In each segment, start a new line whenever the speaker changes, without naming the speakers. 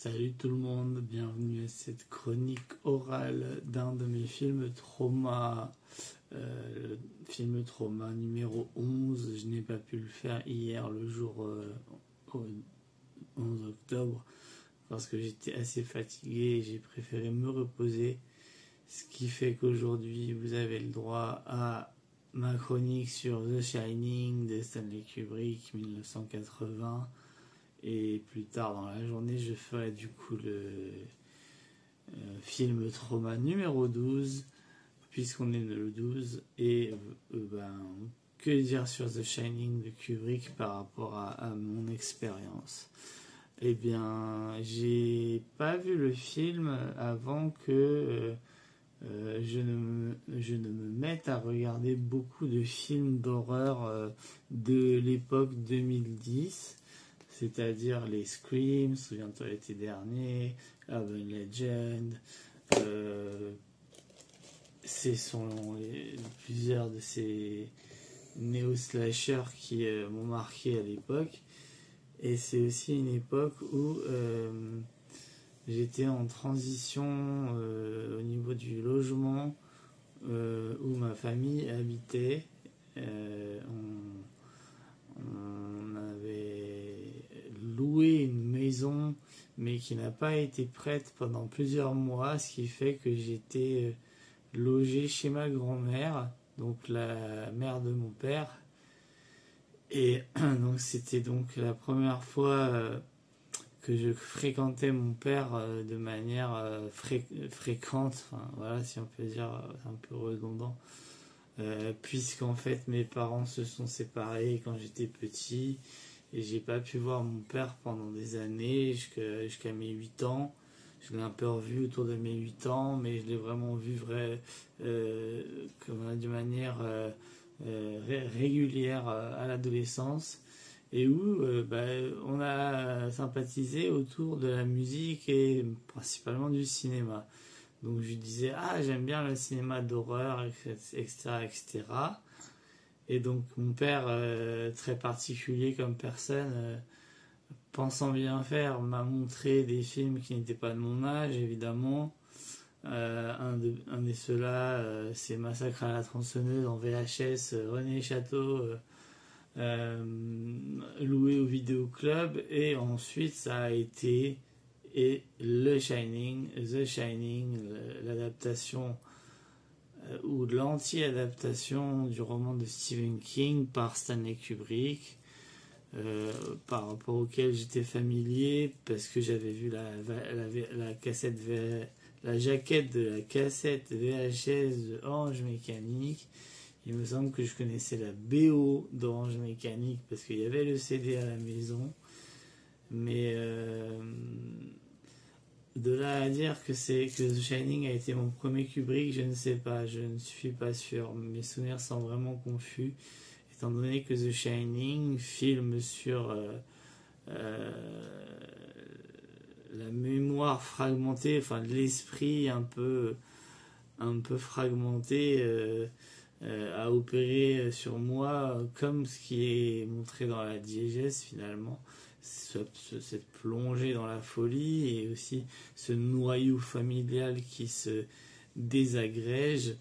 Salut tout le monde, bienvenue à cette chronique orale d'un de mes films trauma, le film trauma numéro 11. Je n'ai pas pu le faire hier, le jour 11 octobre, parce que j'étais assez fatigué et j'ai préféré me reposer. Ce qui fait qu'aujourd'hui, vous avez le droit à ma chronique sur The Shining de Stanley Kubrick, 1980. Et plus tard dans la journée, je ferai du coup le film trauma numéro 12, puisqu'on est le 12. Et que dire sur The Shining de Kubrick par rapport à mon expérience? Eh bien, j'ai pas vu le film avant que je ne me mette à regarder beaucoup de films d'horreur de l'époque 2010. C'est-à-dire les Scream, souviens-toi l'été dernier, Urban Legend, ce sont plusieurs de ces néo-slashers qui m'ont marqué à l'époque. Et c'est aussi une époque où j'étais en transition au niveau du logement où ma famille habitait. On avait loué une maison mais qui n'a pas été prête pendant plusieurs mois, ce qui fait que j'étais logé chez ma grand-mère, donc la mère de mon père. Et donc c'était donc la première fois que je fréquentais mon père de manière fréquente, enfin, voilà, si on peut dire, c'est un peu redondant. Puisqu'en fait mes parents se sont séparés quand j'étais petit et j'ai pas pu voir mon père pendant des années jusqu'à mes 8 ans. Je l'ai un peu revu autour de mes 8 ans, mais je l'ai vraiment vu de manière régulière à l'adolescence, et où on a sympathisé autour de la musique et principalement du cinéma. Donc je lui disais, j'aime bien le cinéma d'horreur, etc., etc. Et donc mon père, très particulier comme personne, pensant bien faire, m'a montré des films qui n'étaient pas de mon âge, évidemment. Un de ceux-là, c'est Massacre à la tronçonneuse en VHS, René Château, loué au vidéoclub. Et ensuite, ça a été The Shining, l'adaptation ou l'anti-adaptation du roman de Stephen King par Stanley Kubrick, par rapport auquel j'étais familier parce que j'avais vu la jaquette de la cassette VHS de Orange Mécanique. Il me semble que je connaissais la BO d'Orange Mécanique parce qu'il y avait le CD à la maison. Mais de là à dire que The Shining a été mon premier Kubrick, je ne sais pas, je ne suis pas sûr. Mes souvenirs sont vraiment confus, étant donné que The Shining, film sur la mémoire fragmentée, enfin l'esprit un peu fragmenté, a opéré sur moi, comme ce qui est montré dans la diégèse finalement. Cette plongée dans la folie et aussi ce noyau familial qui se désagrège.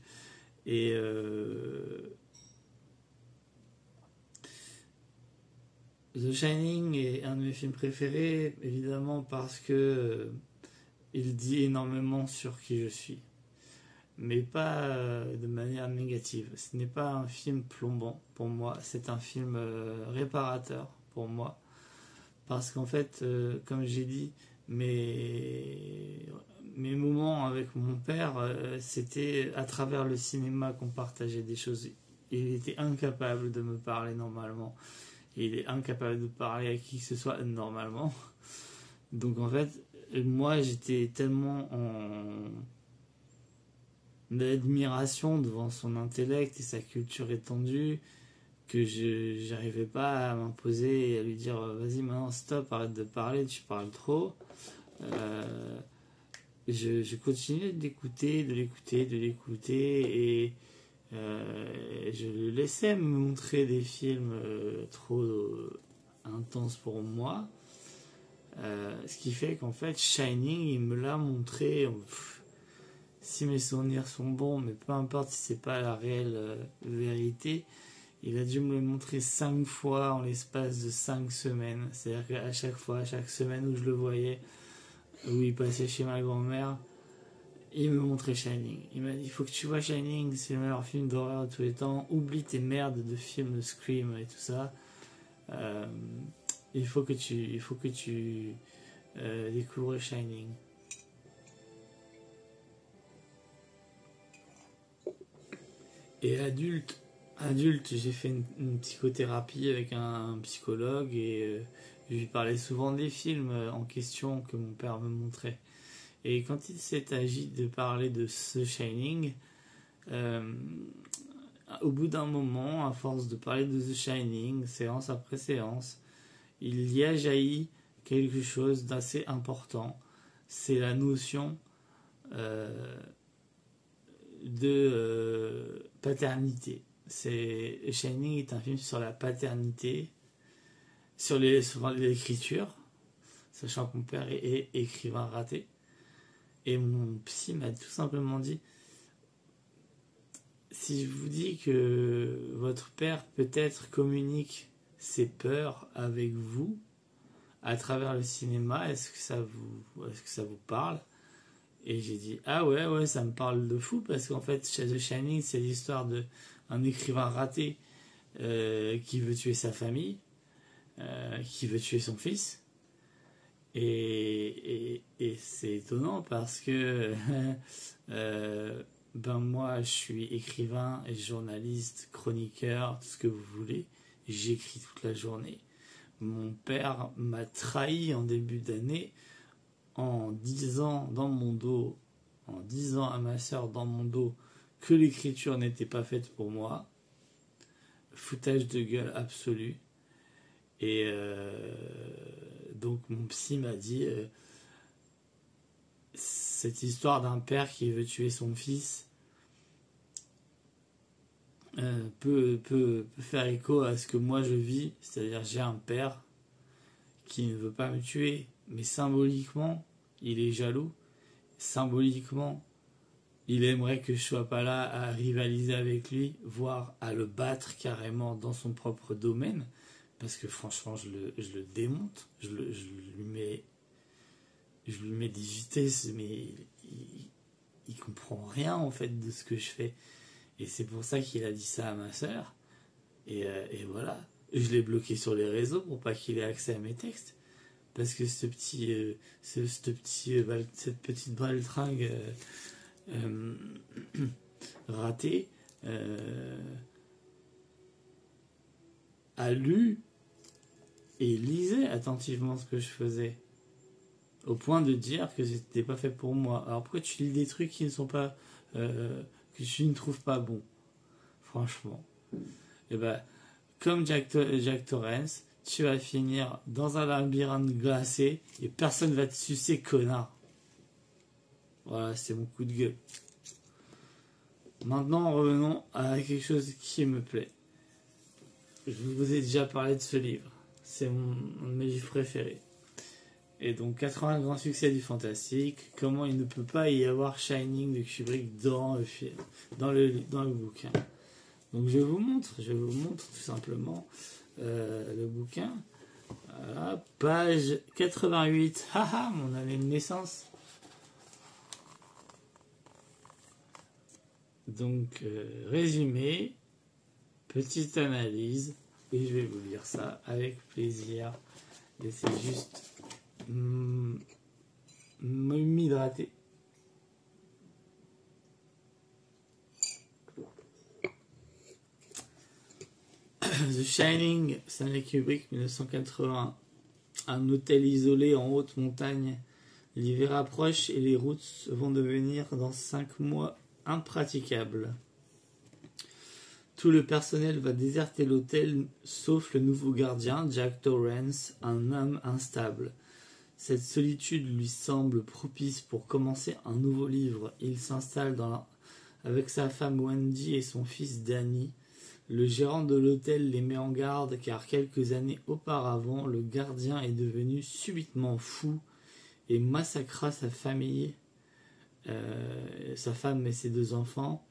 Et The Shining est un de mes films préférés, évidemment parce que il dit énormément sur qui je suis, mais pas de manière négative. Ce n'est pas un film plombant pour moi, c'est un film réparateur pour moi. Parce qu'en fait, comme j'ai dit, mes moments avec mon père, c'était à travers le cinéma qu'on partageait des choses. Il était incapable de me parler normalement. Il est incapable de parler à qui que ce soit normalement. Donc en fait, moi j'étais tellement en admiration devant son intellect et sa culture étendue que je n'arrivais pas à m'imposer et à lui dire vas-y maintenant stop, arrête de parler, tu parles trop. Je continuais de l'écouter et je le laissais me montrer des films trop intenses pour moi. Ce qui fait qu'en fait, Shining, il me l'a montré. Si mes souvenirs sont bons, mais peu importe si c'est pas la réelle vérité, il a dû me le montrer 5 fois en l'espace de 5 semaines. C'est-à-dire qu'à chaque fois, à chaque semaine où je le voyais, où il passait chez ma grand-mère, il me montrait Shining. Il m'a dit, il faut que tu vois Shining, c'est le meilleur film d'horreur de tous les temps. Oublie tes merdes de films de Scream et tout ça. Il faut que tu découvres Shining. Et adulte, j'ai fait une psychothérapie avec un psychologue et je lui parlais souvent des films en question que mon père me montrait. Et quand il s'est agi de parler de ce Shining, au bout d'un moment, à force de parler de The Shining, séance après séance, il y a jailli quelque chose d'assez important. C'est la notion de paternité. Shining est un film sur la paternité, sur l'écriture, sachant que mon père est écrivain raté. Et mon psy m'a tout simplement dit, si je vous dis que votre père peut-être communique ses peurs avec vous à travers le cinéma, est-ce que ça vous parle? Et j'ai dit, ah ouais, ça me parle de fou, parce qu'en fait, The Shining, c'est l'histoire d'un écrivain raté qui veut tuer sa famille, qui veut tuer son fils. Et c'est étonnant parce que moi, je suis écrivain, journaliste, chroniqueur, tout ce que vous voulez. J'écris toute la journée. Mon père m'a trahi en début d'année en disant dans mon dos, en disant à ma sœur dans mon dos que l'écriture n'était pas faite pour moi. Foutage de gueule absolu. Et donc mon psy m'a dit cette histoire d'un père qui veut tuer son fils peut faire écho à ce que moi je vis, c'est-à-dire j'ai un père qui ne veut pas me tuer, mais symboliquement il est jaloux, symboliquement il aimerait que je sois pas là à rivaliser avec lui, voire à le battre carrément dans son propre domaine, parce que franchement je le démonte, je lui mets des vitesses, mais il comprend rien en fait de ce que je fais. Et c'est pour ça qu'il a dit ça à ma sœur. Et voilà. Je l'ai bloqué sur les réseaux pour pas qu'il ait accès à mes textes. Parce que cette petite baltringue ratée a lu et lisait attentivement ce que je faisais. Au point de dire que c'était pas fait pour moi. Alors pourquoi tu lis des trucs qui ne sont pas... que tu ne trouves pas bons? Franchement. Et ben, comme Jack Torrance, tu vas finir dans un labyrinthe glacé et personne va te sucer, connard. Voilà, c'est mon coup de gueule. Maintenant, revenons à quelque chose qui me plaît. Je vous ai déjà parlé de ce livre. C'est un de mes livres préférés. Et donc 80 grands succès du fantastique. Comment il ne peut pas y avoir Shining de Kubrick dans le film, dans le bouquin. Donc je vous montre tout simplement le bouquin. Voilà, page 88. Haha, mon année de naissance. Donc résumé, petite analyse, et je vais vous lire ça avec plaisir. Et c'est juste m'hydrater. The Shining, Stanley Kubrick, 1980. Un hôtel isolé en haute montagne. L'hiver approche et les routes vont devenir dans 5 mois impraticables. Tout le personnel va déserter l'hôtel, sauf le nouveau gardien, Jack Torrance, un homme instable. Cette solitude lui semble propice pour commencer un nouveau livre. Il s'installe avec sa femme Wendy et son fils Danny Le gérant de l'hôtel les met en garde car quelques années auparavant, le gardien est devenu subitement fou et massacra sa famille, sa femme et ses 2 enfants,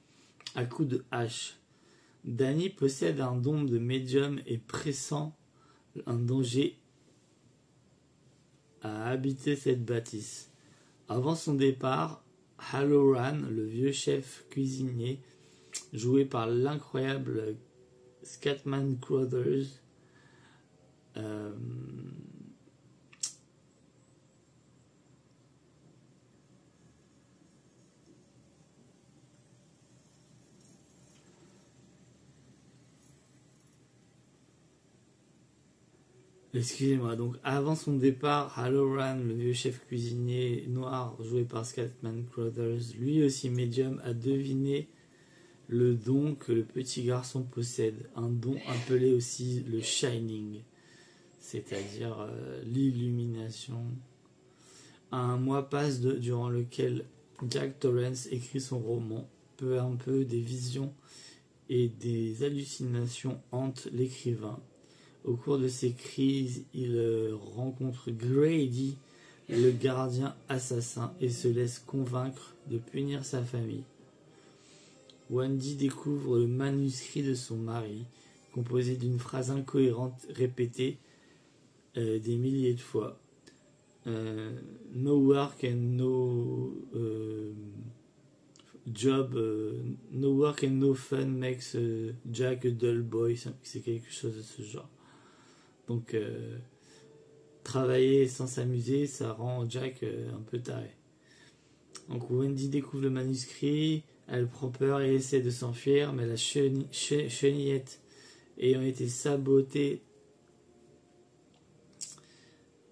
à coups de hache. Danny possède un don de médium et pressent un danger à habiter cette bâtisse. Avant son départ, Halloran, le vieux chef cuisinier, joué par l'incroyable Scatman Crothers, excusez-moi, donc avant son départ, Halloran, le vieux chef cuisinier noir joué par Scatman Crothers, lui aussi médium, a deviné le don que le petit garçon possède, un don appelé aussi le Shining, c'est-à-dire l'illumination. Un mois passe durant lequel Jack Torrance écrit son roman. Peu à peu, des visions et des hallucinations hantent l'écrivain. Au cours de ces crises, il rencontre Grady, le gardien assassin, et se laisse convaincre de punir sa famille. Wendy découvre le manuscrit de son mari, composé d'une phrase incohérente répétée des milliers de fois. No work and no job, no work and no fun makes Jack a dull boy. C'est quelque chose de ce genre. Donc, travailler sans s'amuser, ça rend Jack un peu taré. Donc, Wendy découvre le manuscrit, elle prend peur et essaie de s'enfuir, mais la chenillette ayant été sabotée,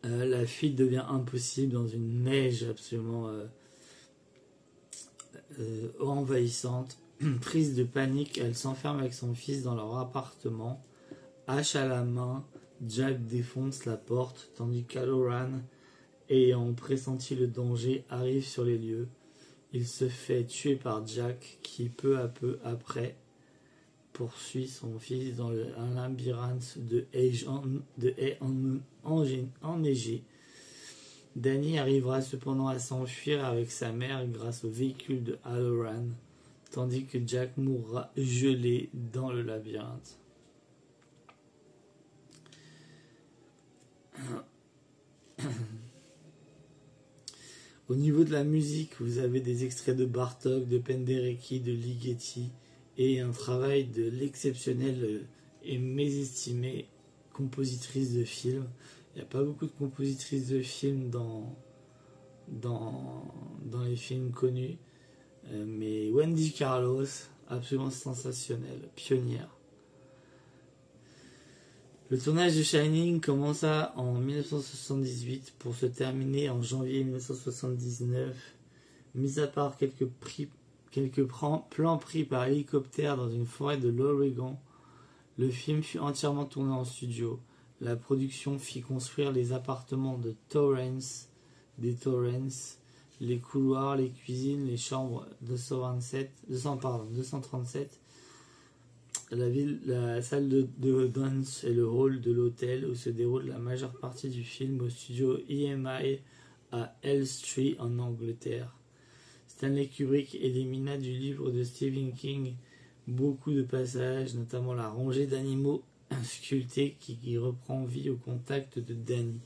la fuite devient impossible dans une neige absolument envahissante. Prise de panique, elle s'enferme avec son fils dans leur appartement. Hache à la main, Jack défonce la porte, tandis qu'Halloran, ayant pressenti le danger, arrive sur les lieux. Il se fait tuer par Jack, qui peu à peu après poursuit son fils dans un labyrinthe de haies enneigées. Danny arrivera cependant à s'enfuir avec sa mère grâce au véhicule de Halloran, tandis que Jack mourra gelé dans le labyrinthe. Au niveau de la musique, vous avez des extraits de Bartók, de Penderecki, de Ligeti et un travail de l'exceptionnelle et mésestimée compositrice de films. Il n'y a pas beaucoup de compositrices de films dans les films connus, mais Wendy Carlos, absolument sensationnelle, pionnière. Le tournage de Shining commença en 1978 pour se terminer en janvier 1979. Mis à part quelques plans pris par hélicoptère dans une forêt de l'Oregon, le film fut entièrement tourné en studio. La production fit construire les appartements de Torrance, les couloirs, les cuisines, les chambres 237, la salle de danse et le hall de l'hôtel où se déroule la majeure partie du film au studio EMI à Elstree en Angleterre. Stanley Kubrick élimina du livre de Stephen King beaucoup de passages, notamment la rangée d'animaux sculptés qui reprend vie au contact de Danny.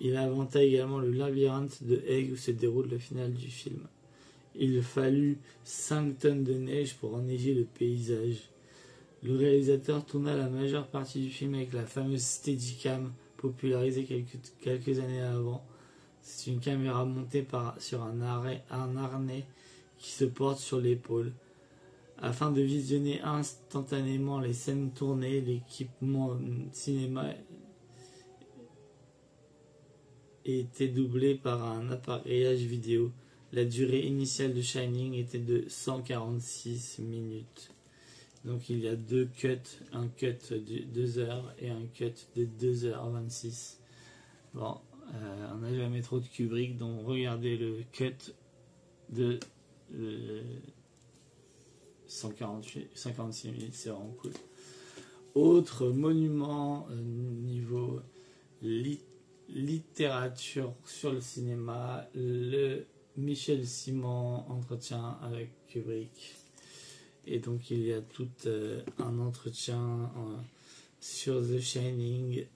Il inventa également le labyrinthe de Egg où se déroule le final du film. Il fallut 5 tonnes de neige pour enneiger le paysage. Le réalisateur tourna la majeure partie du film avec la fameuse Steadicam popularisée quelques années avant. C'est une caméra montée sur un harnais qui se porte sur l'épaule. Afin de visionner instantanément les scènes tournées, l'équipement cinéma était doublé par un appareillage vidéo. La durée initiale de Shining était de 146 minutes. Donc il y a 2 cuts, un cut de 2 heures et un cut de 2h26. Bon, on n'a jamais trop de Kubrick, donc regardez le cut de 56 minutes, c'est vraiment cool. Autre monument niveau littérature sur le cinéma, le Michel Simon entretien avec Kubrick. Et donc il y a tout un entretien sur The Shining.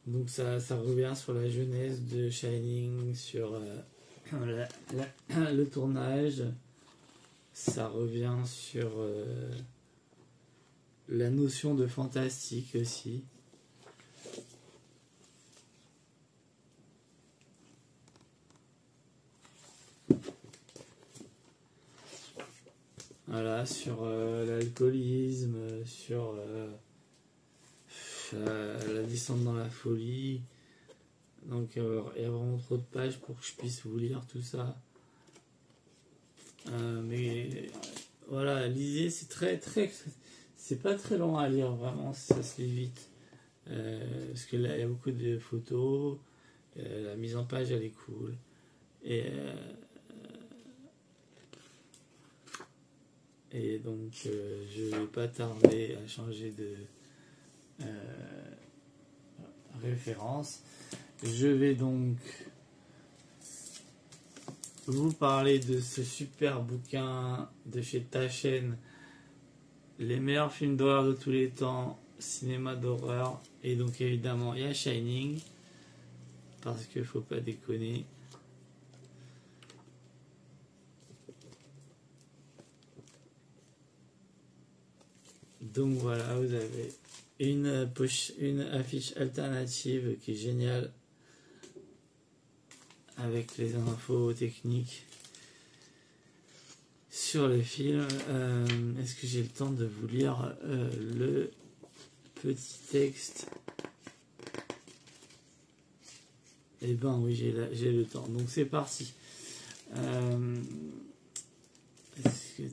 Donc ça revient sur la jeunesse de Shining, sur le tournage. Ça revient sur la notion de fantastique aussi. Voilà, sur l'alcoolisme, sur la descente dans la folie. Donc il y a vraiment trop de pages pour que je puisse vous lire tout ça. Mais voilà, lisez, c'est pas très long à lire, vraiment, ça se lit vite. Parce que là, il y a beaucoup de photos, la mise en page, elle est cool. Et donc, je vais pas tarder à changer de référence. Je vais donc vous parler de ce super bouquin de chez Taschen, les meilleurs films d'horreur de tous les temps, cinéma d'horreur. Et donc évidemment il y a Shining, parce qu'il faut pas déconner. Donc voilà, vous avez une affiche alternative qui est géniale, avec les infos techniques sur le film. Est-ce que j'ai le temps de vous lire le petit texte? Eh ben oui, j'ai le temps. Donc c'est parti. Est-ce que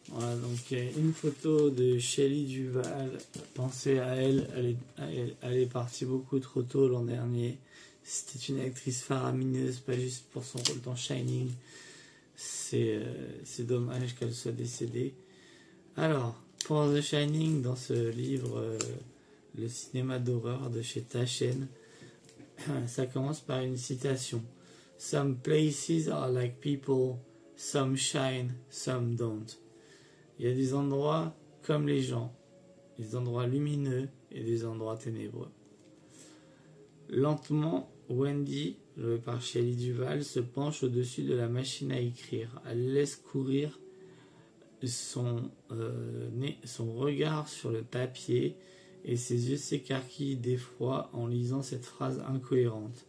voilà, donc une photo de Shelley Duvall. Pensez à elle, elle est partie beaucoup trop tôt l'an dernier. C'était une actrice faramineuse, pas juste pour son rôle dans Shining. C'est dommage qu'elle soit décédée. Alors, pour The Shining, dans ce livre, le cinéma d'horreur de chez Taschen, ça commence par une citation. Some places are like people, some shine, some don't. Il y a des endroits comme les gens, des endroits lumineux et des endroits ténébreux. Lentement, Wendy, jouée par Shelley Duvall, se penche au-dessus de la machine à écrire. Elle laisse courir son regard sur le papier et ses yeux s'écarquillent d'effroi en lisant cette phrase incohérente.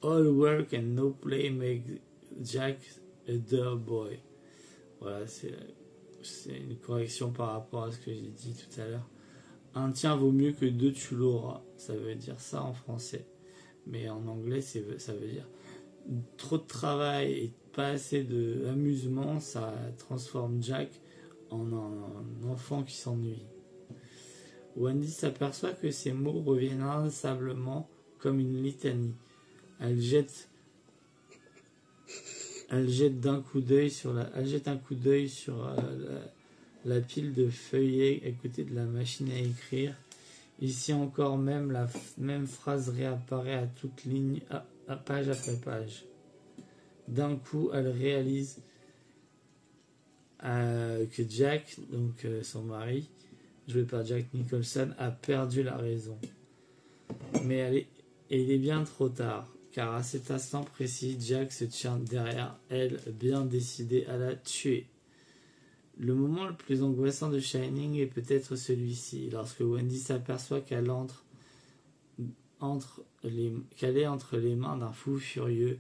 All work and no play make Jack a dull boy. Voilà, c'est une correction par rapport à ce que j'ai dit tout à l'heure. Un tien vaut mieux que deux, tu l'auras. Ça veut dire ça en français. Mais en anglais, ça veut dire trop de travail et pas assez d'amusement, ça transforme Jack en un enfant qui s'ennuie. Wendy s'aperçoit que ces mots reviennent inlassablement comme une litanie. Elle jette un coup d'œil sur la pile de feuillets à côté de la machine à écrire. Ici encore même, la même phrase réapparaît à toute ligne, page après page. D'un coup, elle réalise que Jack, donc son mari, joué par Jack Nicholson, a perdu la raison. Mais il est bien trop tard, car à cet instant précis, Jack se tient derrière elle, bien décidé à la tuer. Le moment le plus angoissant de Shining est peut-être celui-ci, lorsque Wendy s'aperçoit qu'elle est entre les mains d'un fou furieux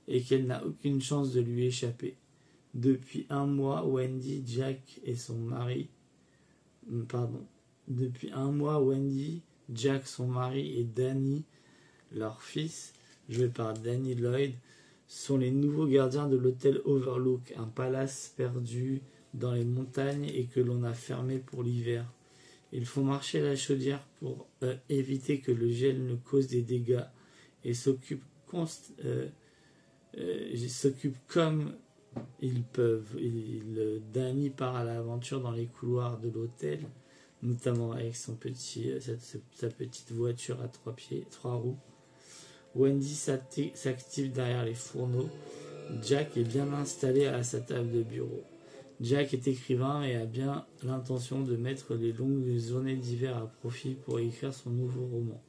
et qu'elle n'a aucune chance de lui échapper. Depuis un mois, Wendy, Jack, son mari, et Danny, leur fils, joués par Danny Lloyd, sont les nouveaux gardiens de l'hôtel Overlook, un palace perdu dans les montagnes et que l'on a fermé pour l'hiver. Ils font marcher la chaudière pour éviter que le gel ne cause des dégâts et s'occupent comme ils peuvent. Danny part à l'aventure dans les couloirs de l'hôtel, notamment avec sa petite voiture à 3 roues. Wendy s'active derrière les fourneaux. Jack est bien installé à sa table de bureau. Jack est écrivain et a bien l'intention de mettre les longues journées d'hiver à profit pour écrire son nouveau roman.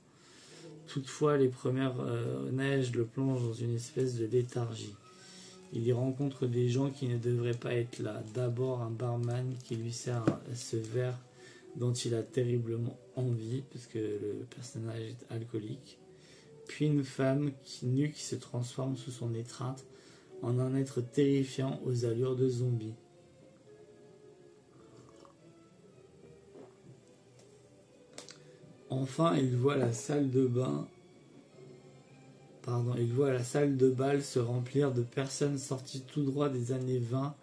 Toutefois, les premières neiges le plongent dans une espèce de léthargie. Il y rencontre des gens qui ne devraient pas être là. D'abord un barman qui lui sert ce verre dont il a terriblement envie, parce que le personnage est alcoolique. Puis une femme nue qui se transforme sous son étreinte en un être terrifiant aux allures de zombie. Enfin, il voit la salle de bal se remplir de personnes sorties tout droit des années 20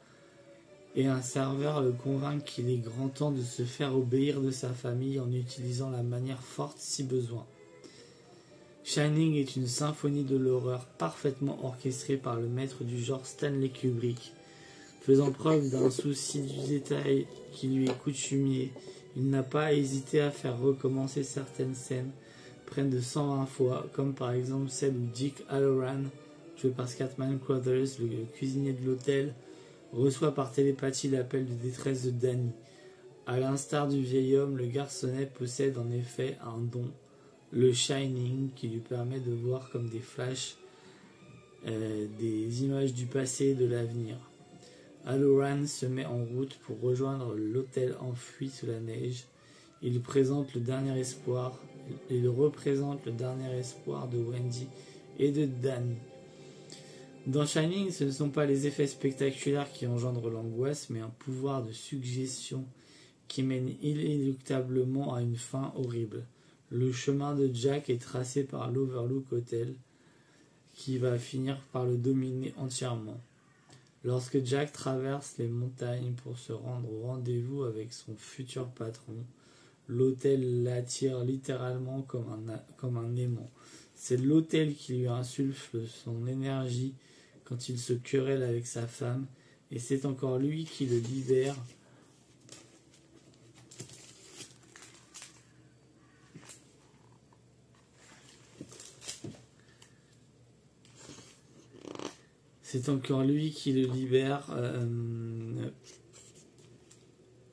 et un serveur le convainc qu'il est grand temps de se faire obéir de sa famille en utilisant la manière forte si besoin. Shining est une symphonie de l'horreur parfaitement orchestrée par le maître du genre Stanley Kubrick. Faisant preuve d'un souci du détail qui lui est coutumier, il n'a pas hésité à faire recommencer certaines scènes près de 120 fois, comme par exemple celle où Dick Halloran, joué par Scatman Crothers, le cuisinier de l'hôtel, reçoit par télépathie l'appel de détresse de Danny. À l'instar du vieil homme, le garçonnet possède en effet un don, le Shining, qui lui permet de voir comme des flashs des images du passé et de l'avenir. Halloran se met en route pour rejoindre l'hôtel enfoui sous la neige. Il représente le dernier espoir de Wendy et de Danny. Dans Shining, ce ne sont pas les effets spectaculaires qui engendrent l'angoisse, mais un pouvoir de suggestion qui mène inéluctablement à une fin horrible. Le chemin de Jack est tracé par l'Overlook Hotel, qui va finir par le dominer entièrement. Lorsque Jack traverse les montagnes pour se rendre au rendez-vous avec son futur patron, l'hôtel l'attire littéralement comme un aimant. C'est l'hôtel qui lui insuffle son énergie quand il se querelle avec sa femme, et c'est encore lui qui le libère.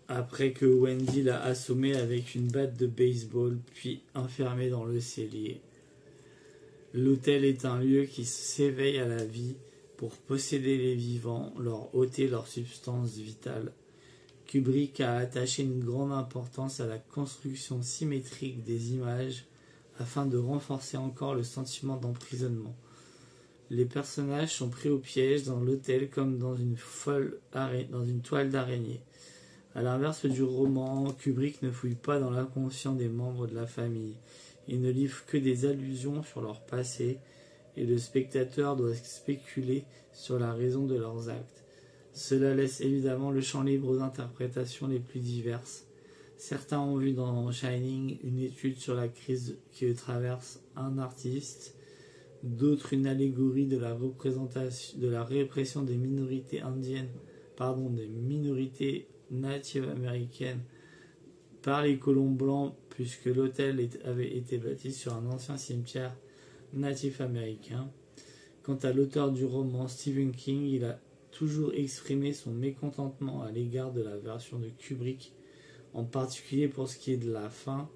Après que Wendy l'a assommé avec une batte de baseball, puis enfermé dans le cellier. L'hôtel est un lieu qui s'éveille à la vie pour posséder les vivants, leur ôter leur substance vitale. Kubrick a attaché une grande importance à la construction symétrique des images afin de renforcer encore le sentiment d'emprisonnement. Les personnages sont pris au piège dans l'hôtel comme dans une toile d'araignée. À l'inverse du roman, Kubrick ne fouille pas dans l'inconscient des membres de la famille. Il ne livre que des allusions sur leur passé et le spectateur doit spéculer sur la raison de leurs actes. Cela laisse évidemment le champ libre aux interprétations les plus diverses. Certains ont vu dans Shining une étude sur la crise que traverse un artiste, d'autres une allégorie de la répression des minorités des minorités natives américaines par les colons blancs, puisque l'hôtel avait été bâti sur un ancien cimetière natif américain. Quant à l'auteur du roman, Stephen King, il a toujours exprimé son mécontentement à l'égard de la version de Kubrick, en particulier pour ce qui est de la fin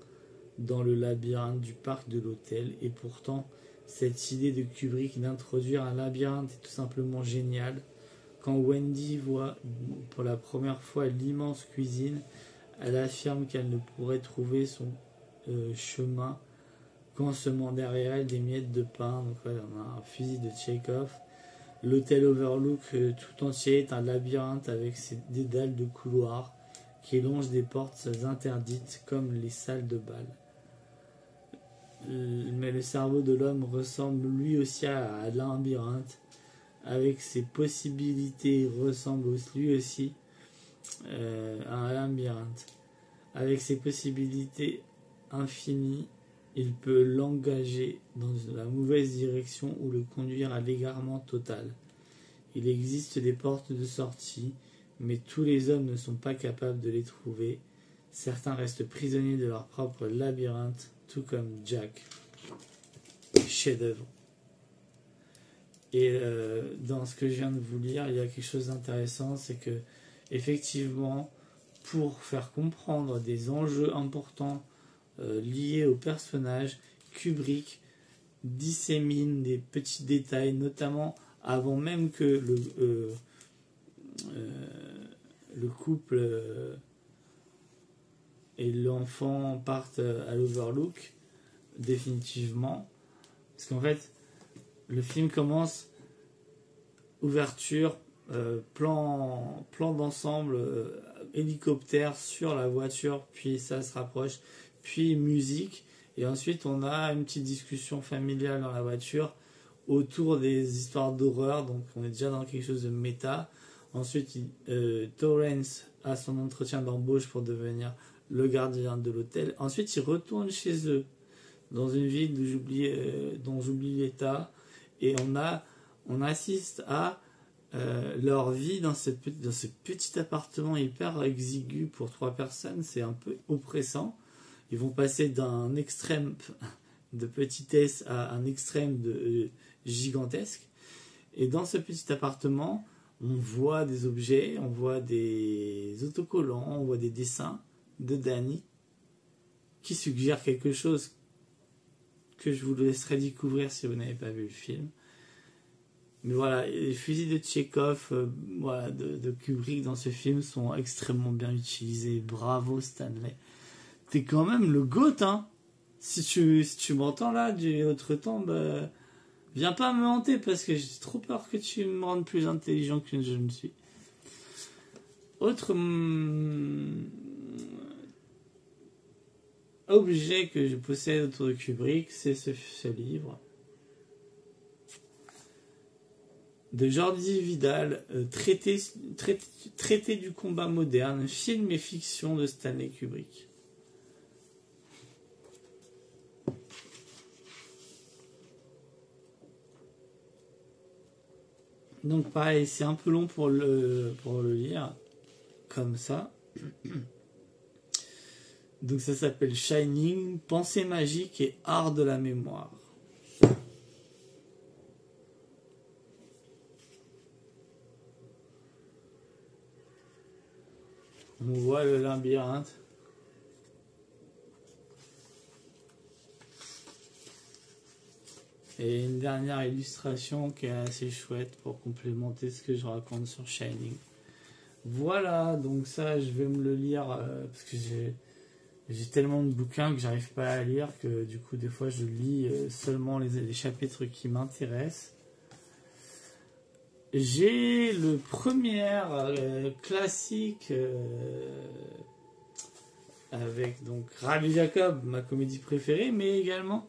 dans le labyrinthe du parc de l'hôtel, et pourtant cette idée de Kubrick d'introduire un labyrinthe est tout simplement géniale. Quand Wendy voit pour la première fois l'immense cuisine, elle affirme qu'elle ne pourrait trouver son chemin qu'en semant derrière elle des miettes de pain. Donc voilà, on a un fusil de Tchekhov. L'hôtel Overlook tout entier est un labyrinthe avec ses dédales de couloirs qui longent des portes interdites comme les salles de bal. mais le cerveau de l'homme ressemble lui aussi à un labyrinthe, avec ses possibilités ressemble lui aussi à un labyrinthe. Avec ses possibilités infinies, il peut l'engager dans la mauvaise direction ou le conduire à l'égarement total. Il existe des portes de sortie, mais tous les hommes ne sont pas capables de les trouver. Certains restent prisonniers de leur propre labyrinthe, tout comme Jack. Chef-d'œuvre. Et dans ce que je viens de vous lire, il y a quelque chose d'intéressant, c'est que effectivement, pour faire comprendre des enjeux importants liés au personnage, Kubrick dissémine des petits détails, notamment avant même que le couple et l'enfant partent à l'Overlook, définitivement. Parce qu'en fait, le film commence, ouverture, plan d'ensemble, hélicoptère sur la voiture, puis ça se rapproche, puis musique, et ensuite on a une petite discussion familiale dans la voiture autour des histoires d'horreur, donc on est déjà dans quelque chose de méta. Ensuite, Torrance a son entretien d'embauche pour devenir le gardien de l'hôtel. Ensuite, il retourne chez eux, dans une ville dont j'oublie l'état, et on assiste à leur vie dans ce petit appartement hyper exigu pour 3 personnes. C'est un peu oppressant. Ils vont passer d'un extrême de petitesse à un extrême de gigantesque. Et dans ce petit appartement, on voit des objets, on voit des autocollants, on voit des dessins de Danny qui suggèrent quelque chose que je vous laisserai découvrir si vous n'avez pas vu le film. Mais voilà, les fusils de Tchekhov, de Kubrick dans ce film sont extrêmement bien utilisés. Bravo Stanley. T'es quand même le GOAT, hein. Si tu m'entends là d'une autre temps, viens pas me hanter parce que j'ai trop peur que tu me rendes plus intelligent que je ne suis. Autre objet que je possède autour de Kubrick, c'est ce livre de Jordi Vidal, traité du combat moderne, film et fiction de Stanley Kubrick. Donc pareil, c'est un peu long pour le lire, comme ça. Donc ça s'appelle Shining, pensée magique et art de la mémoire. On voit le labyrinthe. Et une dernière illustration qui est assez chouette pour complémenter ce que je raconte sur Shining. Voilà, donc ça je vais me le lire parce que j'ai tellement de bouquins que j'arrive pas à lire que du coup des fois je lis seulement les chapitres qui m'intéressent. J'ai le premier classique avec donc Rabbi Jacob, ma comédie préférée, mais également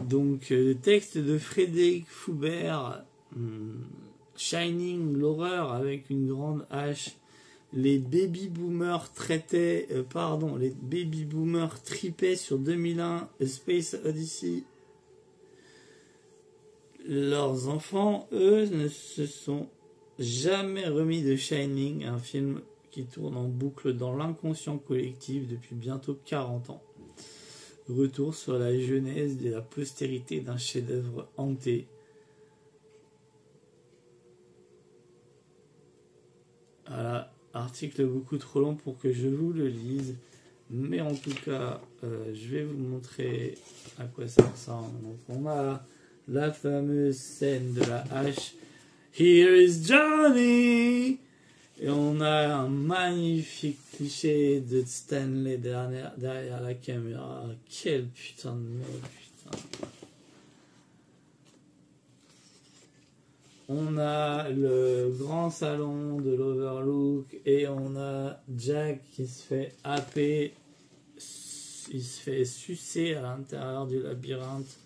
donc le texte de Frédéric Foubert, Shining, l'horreur avec une grande H. Les baby boomers tripaient sur 2001 A Space Odyssey. Leurs enfants, eux, ne se sont jamais remis de Shining, un film qui tourne en boucle dans l'inconscient collectif depuis bientôt 40 ans. Retour sur la genèse de la postérité d'un chef-d'œuvre hanté. Voilà. Article beaucoup trop long pour que je vous le lise, mais en tout cas, je vais vous montrer à quoi ça ressemble. Donc, on a la fameuse scène de la hache. Here is Johnny! Et on a un magnifique cliché de Stanley derrière la caméra. Quel putain de mec, putain. On a le grand salon de l'Overlook et on a Jack qui se fait happer, il se fait sucer à l'intérieur du labyrinthe.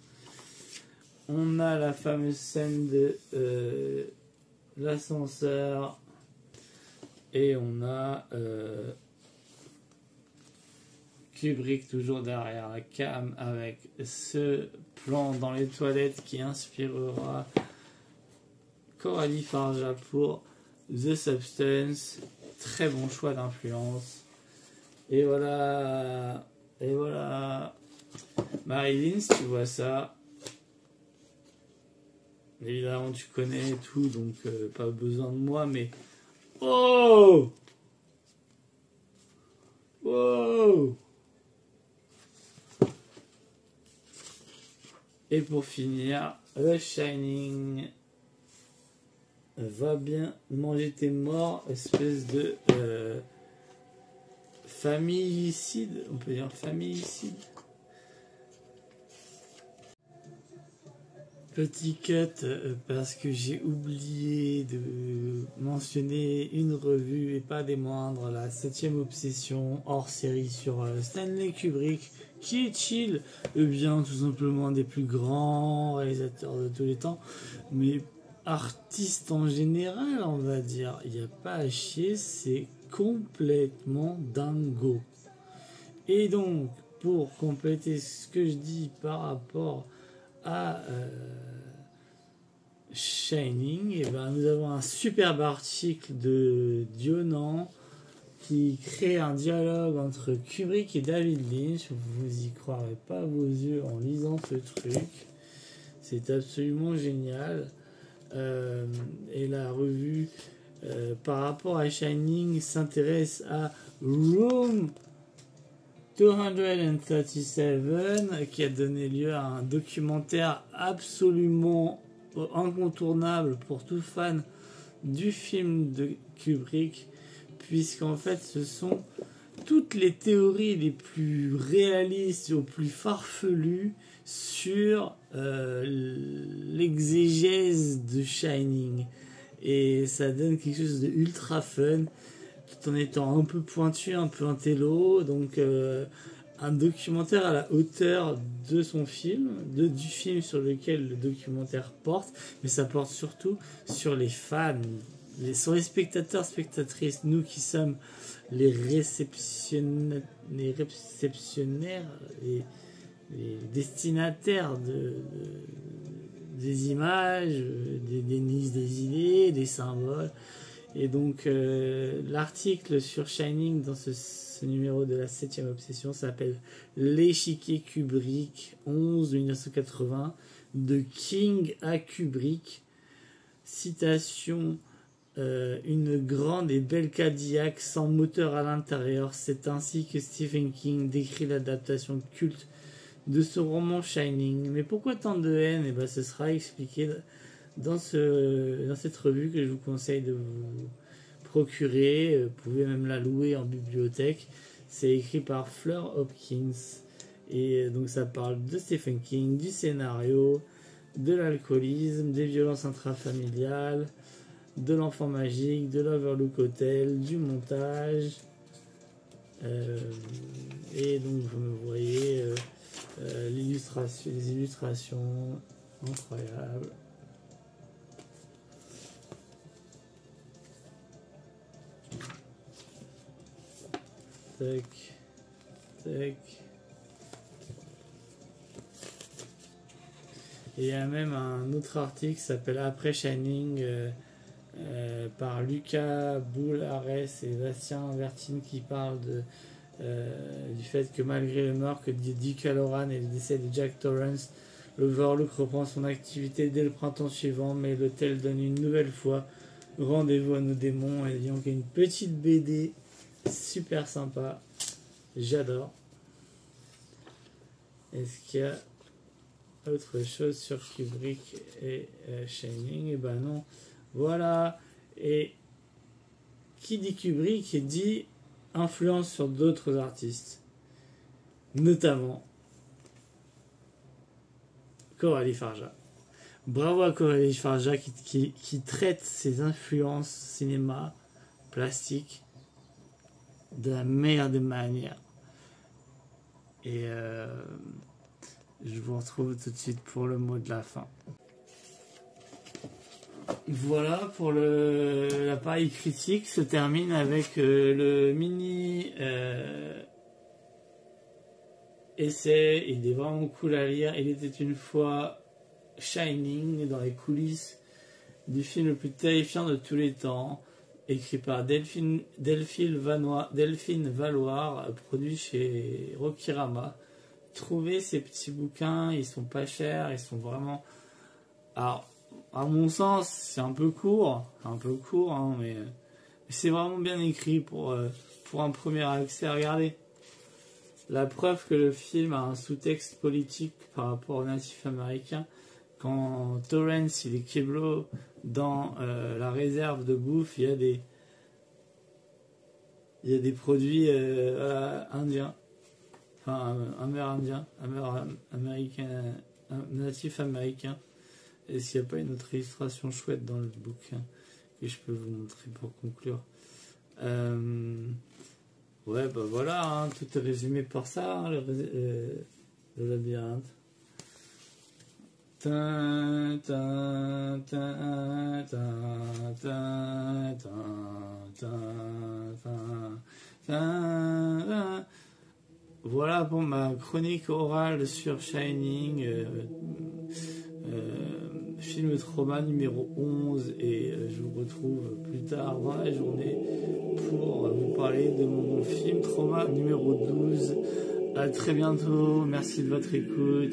On a la fameuse scène de l'ascenseur et on a Kubrick toujours derrière la cam avec ce plan dans les toilettes qui inspirera Coralie Farja pour The Substance. Très bon choix d'influence. Et voilà. Et voilà. Marilyn, si tu vois ça, évidemment tu connais tout, donc pas besoin de moi, mais... Oh! Wow! Et pour finir, The Shining. Va bien manger tes morts, espèce de familicide, on peut dire familicide. Petit cut parce que j'ai oublié de mentionner une revue et pas des moindres, la 7ème obsession hors série sur Stanley Kubrick. Qui est-il? Eh bien, tout simplement un des plus grands réalisateurs de tous les temps, mais artiste en général, on va dire. Il n'y a pas à chier, c'est complètement dingo. Et donc, pour compléter ce que je dis par rapport à Shining, et ben, nous avons un superbe article de Dionan qui crée un dialogue entre Kubrick et David Lynch. Vous y croirez pas vos yeux en lisant ce truc. C'est absolument génial. Et la revue par rapport à Shining s'intéresse à Room 237 qui a donné lieu à un documentaire absolument incontournable pour tout fan du film de Kubrick, puisqu'en fait ce sont toutes les théories les plus réalistes ou plus farfelues sur l'exégèse de Shining, et ça donne quelque chose de ultra fun tout en étant un peu pointu, un peu intello. Donc un documentaire à la hauteur de son film, du film sur lequel le documentaire porte, mais ça porte surtout sur les fans, sur les spectateurs, spectatrices, nous qui sommes les réceptionnaires, les destinataires des images, des idées, des symboles. Et donc l'article sur Shining dans ce numéro de la 7ème obsession s'appelle L'échiquier Kubrick 11 de 1980, de King à Kubrick. Citation: une grande et belle Cadillac sans moteur à l'intérieur, c'est ainsi que Stephen King décrit l'adaptation culte de ce roman Shining. Mais pourquoi tant de haine? Et ben, ce sera expliqué dans cette revue que je vous conseille de vous procurer. Vous pouvez même la louer en bibliothèque. C'est écrit par Fleur Hopkins. Et donc ça parle de Stephen King, du scénario, de l'alcoolisme, des violences intrafamiliales, de l'enfant magique, de l'Overlook Hotel, du montage. Et donc vous voyez les illustrations incroyables. Tac, tac. Et il y a même un autre article qui s'appelle Après Shining par Lucas Boulares et Bastien Vertine, qui parle du fait que malgré le meurtre de Dick Halloran et le décès de Jack Torrance, l'Overlook reprend son activité dès le printemps suivant, mais l'hôtel donne une nouvelle fois rendez-vous à nos démons. Et donc une petite BD super sympa, j'adore. Est-ce qu'il y a autre chose sur Kubrick et Shining? Et ben non, voilà. Et qui dit Kubrick dit influence sur d'autres artistes, notamment Coralie Farja. Bravo à Coralie Farja qui traite ses influences cinéma, plastique de la meilleure des manières. Et je vous retrouve tout de suite pour le mot de la fin. Voilà pour la partie critique se termine avec le mini essai. Il est vraiment cool à lire. Il était une fois Shining dans les coulisses du film le plus terrifiant de tous les temps, écrit par Delphine Valoir, produit chez Rokirama. Trouvez ces petits bouquins, ils sont pas chers, ils sont vraiment... Alors, à mon sens, c'est un peu court, hein, mais c'est vraiment bien écrit pour un premier accès. Regardez, la preuve que le film a un sous-texte politique par rapport aux natifs américains. Quand Torrance il est Keblo dans la réserve de bouffe, il y a des produits indiens, enfin amérindiens, américains, natifs américains. Est-ce qu'il n'y a pas une autre illustration chouette dans le bouquin que je peux vous montrer pour conclure? Ouais, bah voilà, hein, tout est résumé par ça, hein, le labyrinthe. Voilà pour ma chronique orale sur Shining, film trauma numéro 11, et je vous retrouve plus tard dans la journée pour vous parler de mon film trauma numéro 12. À très bientôt, merci de votre écoute